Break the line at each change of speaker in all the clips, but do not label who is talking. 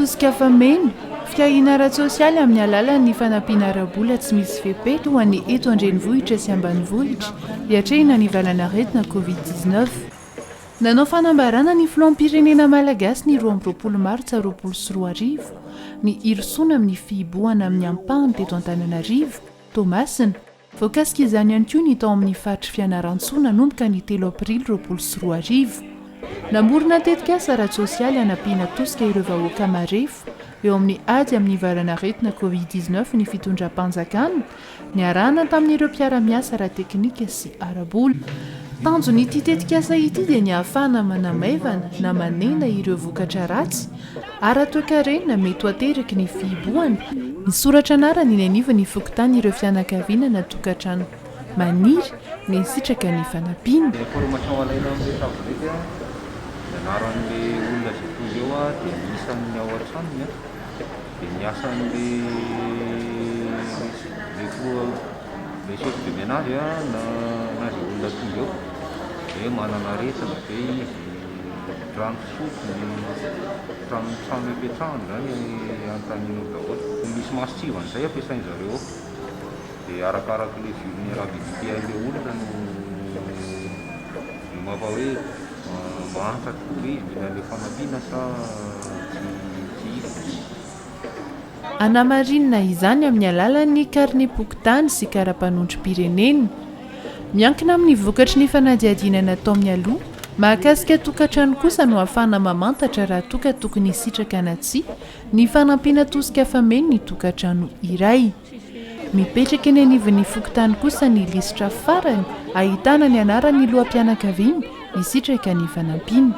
Tosika Fameno, Fianarantsoa amin'ny alalan'ny fanampiana ara-bola tsy misy fepetro ho an'ny eto andrenivohitra sy ambanivohitra hiatrehana ny valanaretina Covid-19. Nanao fanambarana ny filoham-pirenena Malagasy ny 20 Martsa 2024, ny irosoana amin'ny Fihibohana amin'ny ampahany teto Antananarivo, Toamasina. Voakasika izany ihany koa ny tao amin'ny faritry Fianarantsoa nanomboka ny 3 Aprily 2024. Namorona tetika sara sociale anampiana tosika ireo vahoaka marefo eo amin'ny ady amin'ny valanaretina Covid-19 ny fitondram-panjakana, niarahana tamin'ireo mpiara-miasa ara-teknika sy ara-bola. Tanjon'ity tetikasa ity dia ny ahafahana manamaivana na manenda ireo vokatra ratsy ara-toekarena mety ho ateraky ny fihibohana. Ny soratra anarany ny aniva ny fokontany ireo fianakaviana na tokantrano maniry ny sitraka ny fanampiana.
Naran'le olona zay tonga eo dia nisan'ny ao an-tranony dia niasan'le koa resety de ménage na zay olona tonga eo dia manana aretina dia izy rano fisotro trano ipetrahany zany anontaniana daholo. Misy masitsivana izay ampiasainy zareo ao dia arakarak'le vulnérabilité an'le olona no mampa hoe mahantra tokoa izy mila le fanampiana sa tsy izy.
Anamarinina izany amin'ny alalan'ny karne-pokotany sy kara-panondrom-pirenena. Miankina amin'ny vokatry ny fanadihadiana natao amin'ny aloha, mahakasika tokantrano kosa no ahafahana mamantatra raha toka tokony sitraka na tsia ny fanampiana Tosika Fameno ny tokantrano iray. Mipetraka eny anivon'ny fokotany kosa ny lisitra farany ahitana ny anaran'ny loham-pianakaviana isitraka ny fanampiana.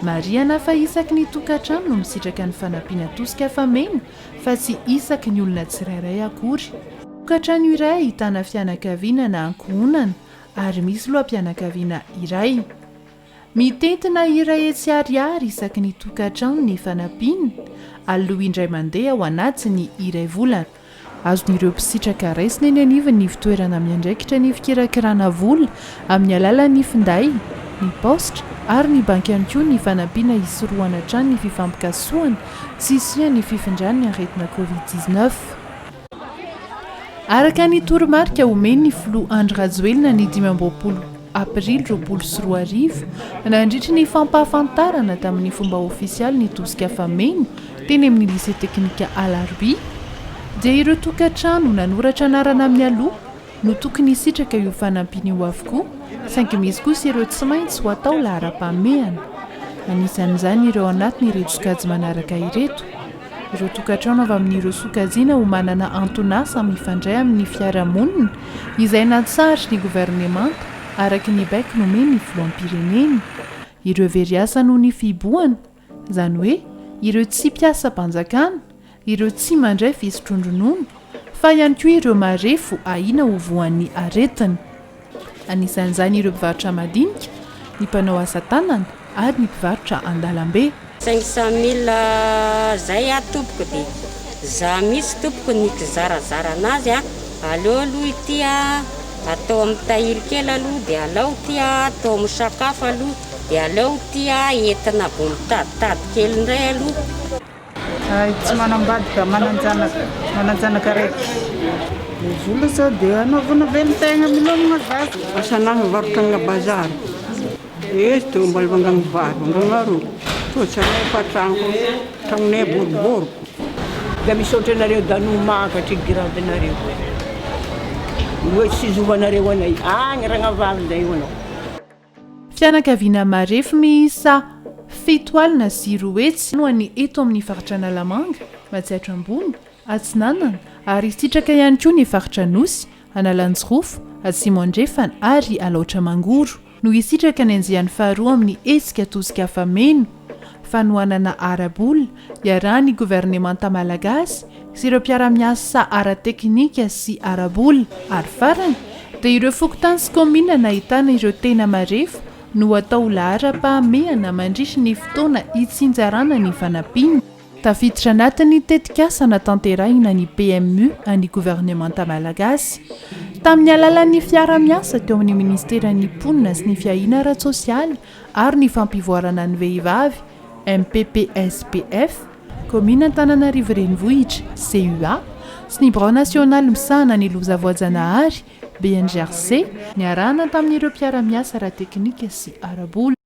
Mariana fa isaky ny tokantrano no misitraka ny fanampiana Tosika Fameno fa tsy isaky ny olona tsirairay akory. Tokantrano iray ahitana fianakaviana na ankohonana ary misy loham-pianakaviana iray. Mitentina iray etsy ariary isaky ny tokantrano ny fanampiana aloha indray mandeha ao anatiny iray volana. Azon'ireo mpisitraka raisina eny anivon'ny fitoerana miandraikitra ny fikirakirana vola amin'ny alalan'ny finday, ny paositra ary ny banky ihany koa ny fanampiana hisorohana hatrany ny fifampikasoana sy isian'ny fifindrany ny aretina Covid-19. Araka ny toromarika omeny ny filoha Andry Rajoelina ny 15 Aprily 2024 nandritra ny fampahafantarana tamin'ny fomba ofisialy ny Tosika Fameno teny amin'ny lycée teknika Alarby dia ireo tokantrano nanoratra anarana amin'ny aloha no tokony sitraka io fanampiana io avokoa, saingy misy kosa ireo tsy maintsy ho atao lahara-pahamehana. Anisan'izany ireo anatiny ireto sokajy manaraka ireto. Ireo tokantrano avy amin'ireo sokajiana ho manana antonasa mifandray amin'ny fiarahamonina izay natsahatra ny governemanta araky ny baiko nomeny ny filoham-pirenena. Ireo veriasa noho ny fihibohana, izany hoe ireo tsy mpiasa mpanjakana, ireo tsy mandray fisotrondronono, fa ihany koa ireo marefo ahina ho voan'ny aretina. Anisan'izany ireo mpivarotra madinika, ny mpanao asa tanana ary ny mpivarotra an-dalambe.
500 000 zay tompoko dia za misy tompoko ny kizarazara anazy aleo aloha ity atao amin'ny tahiry kely aloha dia aleo ity atao amin'ny sakafo aloha dia aleo ity entina bo mitaditady kely indray aloha.
Tsy manambadika mananjanaka raiky. Ny vola sao dia anaovana velon-tegna milomagna zaza. Asanagny varotra agna bazary. Dia mbola vangagny vary, vangagny roa. Totsanay fa tragnonay boriboriko. Dia misaotra anareo danomaka trigiravenareo. Hoe tsy zovanareo anay. Agny ragnavavy zay anao.
Fianakaviana marefo miisa 7 alina sy 2 hetsy no any eto amin'ny faritra Analamanga, Matsiatra Ambony, Atsinanana ary sitraka ihany koa ny faritra Nosy, Analanjirofo, Atsimandrefana ary Alaotra Mangoro no isitraka ny anjian'ny faharoa amin'ny hetsika Tosika Fameno. Fanohanana ara-bola iarahan'ny governemanta Malagasy sy ireo mpiara-miasa ara-teknika sy ara-bola ary farany dia ireo fokontany sy komina nahitana ireo tena marefo no atao lahara-pahamehana mandritra ny fotoana hitsinjarana ny fanampiana. Tafiditra anatiny tetikasa natanterahina ny PNUD any governemanta Malagasy tamin'ny alalan'ny fiara-miasa teo amin'ny ministeran'ny mponina sy ny fiahinara sosialy ary ny fampivoarana ny vehivavy MPPSPF, commune Antananarivo renivohitra CUA, sy ny Banque nationale misahana ny loza voajanahary BNGRC, niarahana tamin'ireo mpiara-miasa ara-teknika sy arabola.